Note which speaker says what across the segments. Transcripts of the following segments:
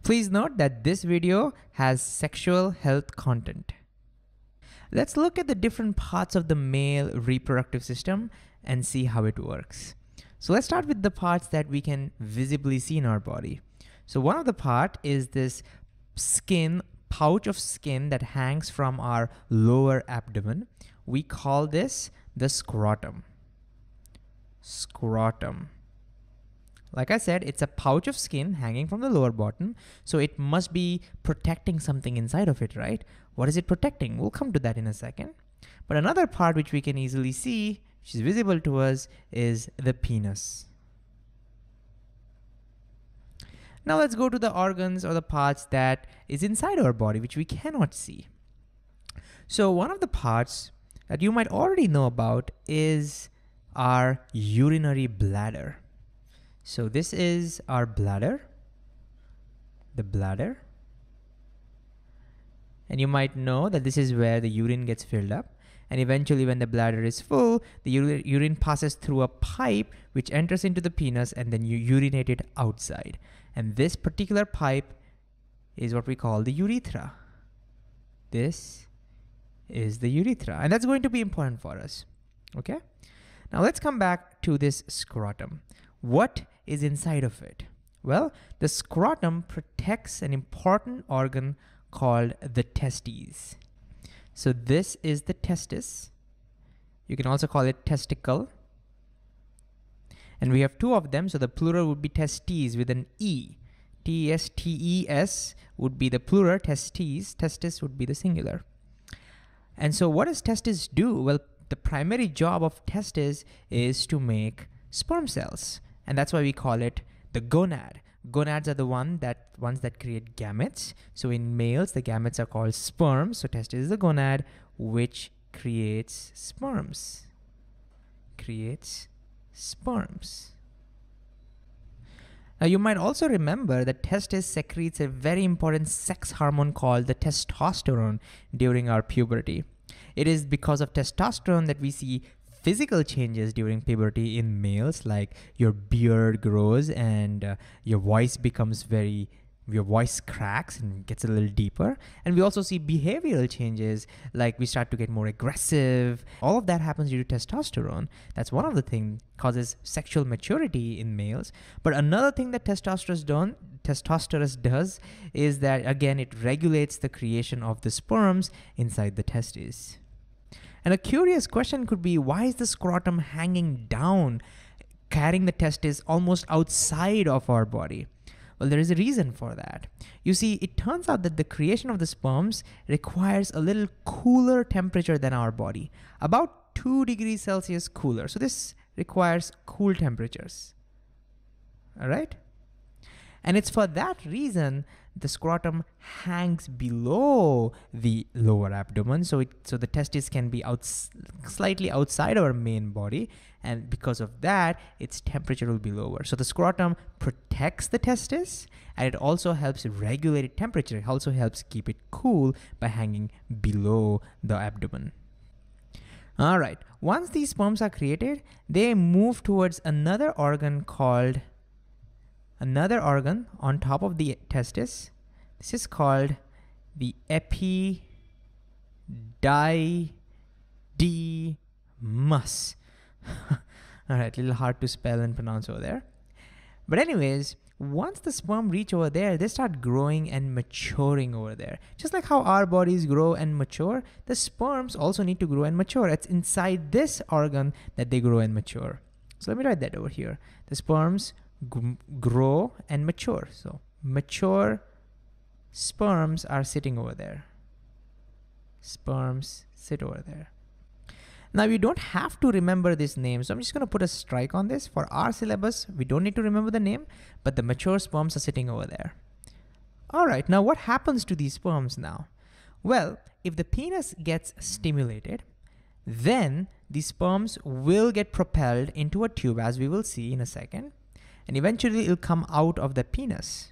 Speaker 1: Please note that this video has sexual health content. Let's look at the different parts of the male reproductive system and see how it works. So let's start with the parts that we can visibly see in our body. So one of the part is this pouch of skin that hangs from our lower abdomen. We call this the scrotum. Scrotum. Like I said, it's a pouch of skin hanging from the lower bottom, so it must be protecting something inside of it, right? What is it protecting? We'll come to that in a second. But another part which we can easily see, which is visible to us, is the penis. Now let's go to the organs or the parts that is inside our body, which we cannot see. So one of the parts that you might already know about is our urinary bladder. So this is our bladder, the bladder. And you might know that this is where the urine gets filled up. And eventually when the bladder is full, the urine passes through a pipe which enters into the penis, and then you urinate it outside. And this particular pipe is what we call the urethra. This is the urethra. And that's going to be important for us. Okay? Now let's come back to this scrotum. What is inside of it? Well, the scrotum protects an important organ called the testes. So this is the testis. You can also call it testicle. And we have two of them, so the plural would be testes with an E. T-E-S-T-E-S would be the plural, testes. Testis would be the singular. And so what does testis do? Well, the primary job of testis is to make sperm cells. And that's why we call it the gonad. Gonads are the ones that create gametes. So in males, the gametes are called sperms. So testis is the gonad which creates sperms. Creates sperms. Now you might also remember that testis secretes a very important sex hormone called the testosterone during our puberty. It is because of testosterone that we see physical changes during puberty in males, like your beard grows and your voice cracks and gets a little deeper. And we also see behavioral changes, like we start to get more aggressive. All of that happens due to testosterone. That's one of the things causes sexual maturity in males. But another thing that testosterone does is that, again, it regulates the creation of the sperms inside the testes. And a curious question could be, why is the scrotum hanging down, carrying the testes almost outside of our body? Well, there is a reason for that. You see, it turns out that the creation of the sperms requires a little cooler temperature than our body, about 2 degrees Celsius cooler. So this requires cool temperatures. All right? And it's for that reason the scrotum hangs below the lower abdomen, so the testes can be slightly outside our main body, and because of that, its temperature will be lower. So the scrotum protects the testis, and it also helps regulate temperature. It also helps keep it cool by hanging below the abdomen. All right, once these sperms are created, they move towards another organ on top of the testis. This is called the epididymus. All right, a little hard to spell and pronounce over there. But anyways, once the sperm reach over there, they start growing and maturing over there. Just like how our bodies grow and mature, the sperms also need to grow and mature. It's inside this organ that they grow and mature. So let me write that over here. The sperms grow and mature. So mature sperms are sitting over there. Sperms sit over there. Now you don't have to remember this name, so I'm just going to put a strike on this. For our syllabus, we don't need to remember the name, but the mature sperms are sitting over there. All right, now what happens to these sperms now? Well, if the penis gets stimulated, then the sperms will get propelled into a tube, as we will see in a second, and eventually it'll come out of the penis.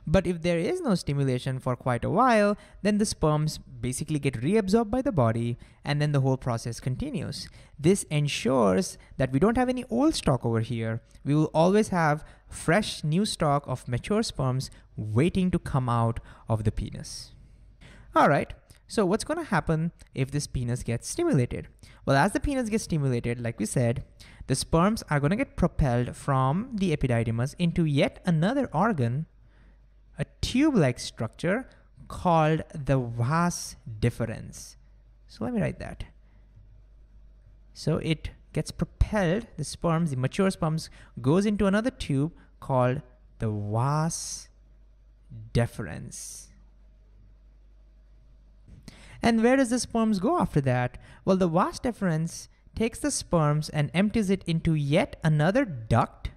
Speaker 1: But if there is no stimulation for quite a while, then the sperms basically get reabsorbed by the body, and then the whole process continues. This ensures that we don't have any old stock over here. We will always have fresh new stock of mature sperms waiting to come out of the penis. All right, so what's going to happen if this penis gets stimulated? Well, as the penis gets stimulated, like we said, the sperms are going to get propelled from the epididymis into yet another organ, a tube-like structure called the vas deferens. So let me write that. So it gets propelled, the sperms, the mature sperms, goes into another tube called the vas deferens. And where does the sperms go after that? Well, the vas deferens takes the sperms and empties it into yet another duct,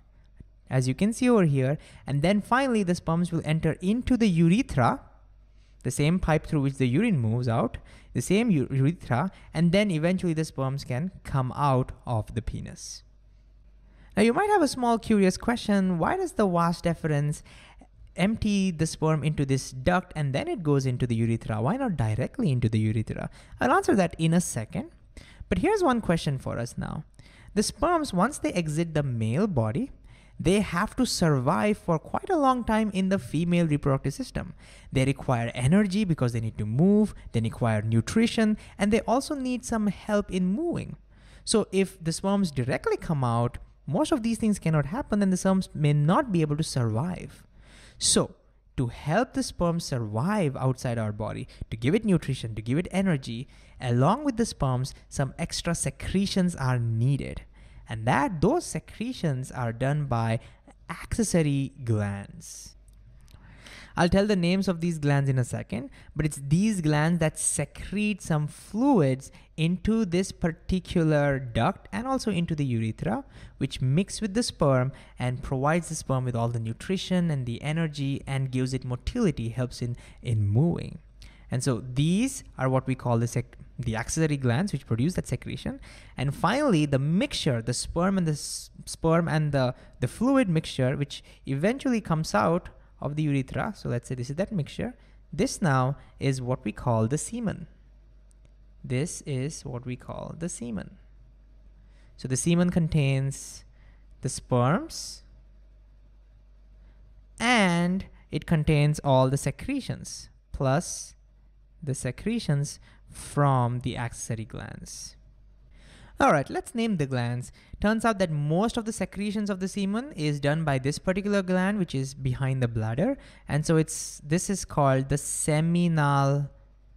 Speaker 1: as you can see over here, and then finally the sperms will enter into the urethra, the same pipe through which the urine moves out, the same urethra, and then eventually the sperms can come out of the penis. Now you might have a small curious question: why does the vas deferens empty the sperm into this duct and then it goes into the urethra? Why not directly into the urethra? I'll answer that in a second. But here's one question for us now. The sperms, once they exit the male body, they have to survive for quite a long time in the female reproductive system. They require energy because they need to move, they require nutrition, and they also need some help in moving. So if the sperms directly come out, most of these things cannot happen and the sperms may not be able to survive. So to help the sperm survive outside our body, to give it nutrition, to give it energy, along with the sperms, some extra secretions are needed. And those secretions are done by accessory glands. I'll tell the names of these glands in a second, but it's these glands that secrete some fluids into this particular duct and also into the urethra, which mix with the sperm and provides the sperm with all the nutrition and the energy and gives it motility, helps in moving. And so these are what we call the accessory glands, which produce that secretion. And finally, the mixture, the sperm and the fluid mixture, which eventually comes out of the urethra. So let's say this is that mixture. This now is what we call the semen. This is what we call the semen. So the semen contains the sperms and it contains all the secretions plus the secretions from the accessory glands. All right, let's name the glands. Turns out that most of the secretions of the semen is done by this particular gland, which is behind the bladder. And so this is called the seminal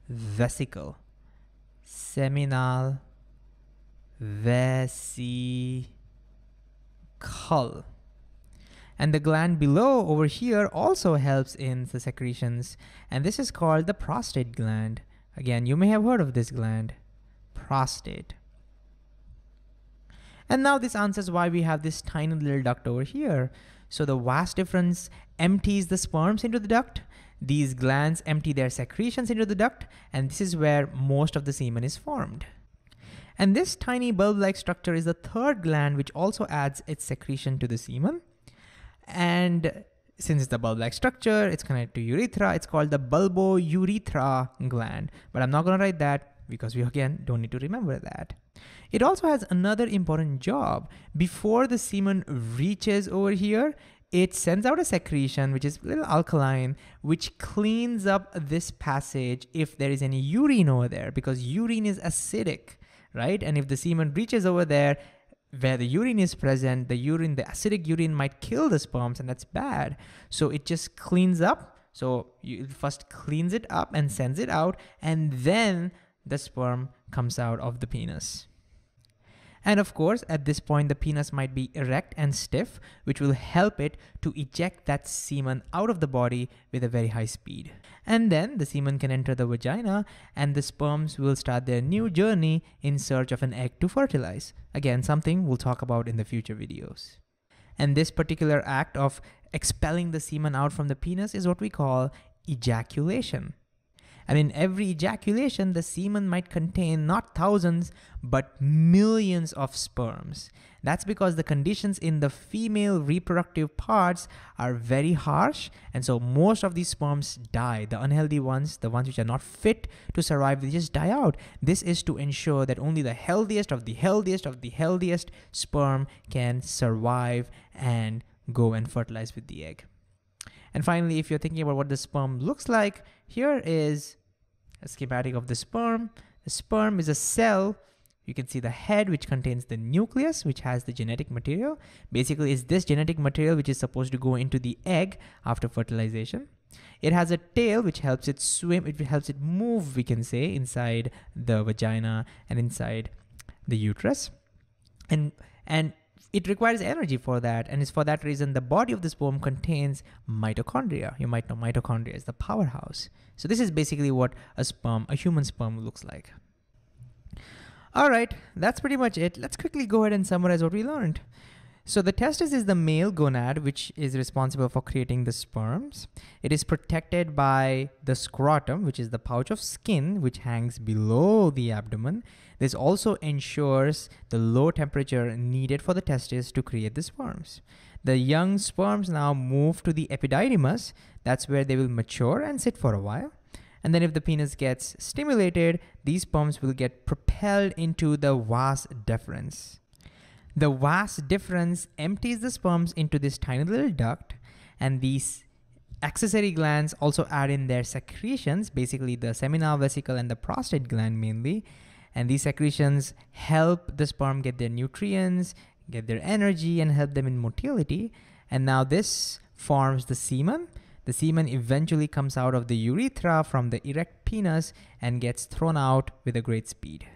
Speaker 1: vesicle. Seminal vesicle. And the gland below over here also helps in the secretions. And this is called the prostate gland. Again, you may have heard of this gland, prostate. And now this answers why we have this tiny little duct over here. So the vas deferens empties the sperms into the duct. These glands empty their secretions into the duct, and this is where most of the semen is formed. And this tiny bulb-like structure is the third gland, which also adds its secretion to the semen. And since it's the bulb-like structure, it's connected to urethra. It's called the bulbourethra gland. But I'm not going to write that because we, again, don't need to remember that. It also has another important job. Before the semen reaches over here, it sends out a secretion, which is a little alkaline, which cleans up this passage if there is any urine over there, because urine is acidic, right? And if the semen reaches over there, where the urine is present, the acidic urine might kill the sperms, and that's bad. So it just cleans up. So you first cleans it up and sends it out, and then the sperm comes out of the penis. And of course, at this point, the penis might be erect and stiff, which will help it to eject that semen out of the body with a very high speed. And then the semen can enter the vagina, and the sperms will start their new journey in search of an egg to fertilize. Again, something we'll talk about in the future videos. And this particular act of expelling the semen out from the penis is what we call ejaculation. And in every ejaculation, the semen might contain not thousands, but millions of sperms. That's because the conditions in the female reproductive parts are very harsh, and so most of these sperms die. The unhealthy ones, the ones which are not fit to survive, they just die out. This is to ensure that only the healthiest of the healthiest of the healthiest sperm can survive and go and fertilize with the egg. And finally, if you're thinking about what the sperm looks like, here is a schematic of the sperm. The sperm is a cell. You can see the head, which contains the nucleus, which has the genetic material. Basically, it's this genetic material which is supposed to go into the egg after fertilization. It has a tail, which helps it swim. It helps it move, we can say, inside the vagina and inside the uterus. And it requires energy for that, and it's for that reason the body of the sperm contains mitochondria. You might know mitochondria is the powerhouse. So this is basically what a human sperm looks like. All right, that's pretty much it. Let's quickly go ahead and summarize what we learned. So the testis is the male gonad, which is responsible for creating the sperms. It is protected by the scrotum, which is the pouch of skin which hangs below the abdomen. This also ensures the low temperature needed for the testis to create the sperms. The young sperms now move to the epididymis. That's where they will mature and sit for a while. And then if the penis gets stimulated, these sperms will get propelled into the vas deferens. The vas deferens empties the sperms into this tiny little duct, and these accessory glands also add in their secretions, basically the seminal vesicle and the prostate gland mainly. And these secretions help the sperm get their nutrients, get their energy, and help them in motility. And now this forms the semen. The semen eventually comes out of the urethra from the erect penis and gets thrown out with a great speed.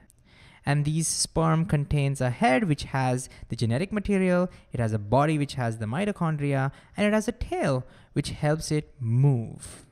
Speaker 1: And these sperm contains a head which has the genetic material, it has a body which has the mitochondria, and it has a tail which helps it move.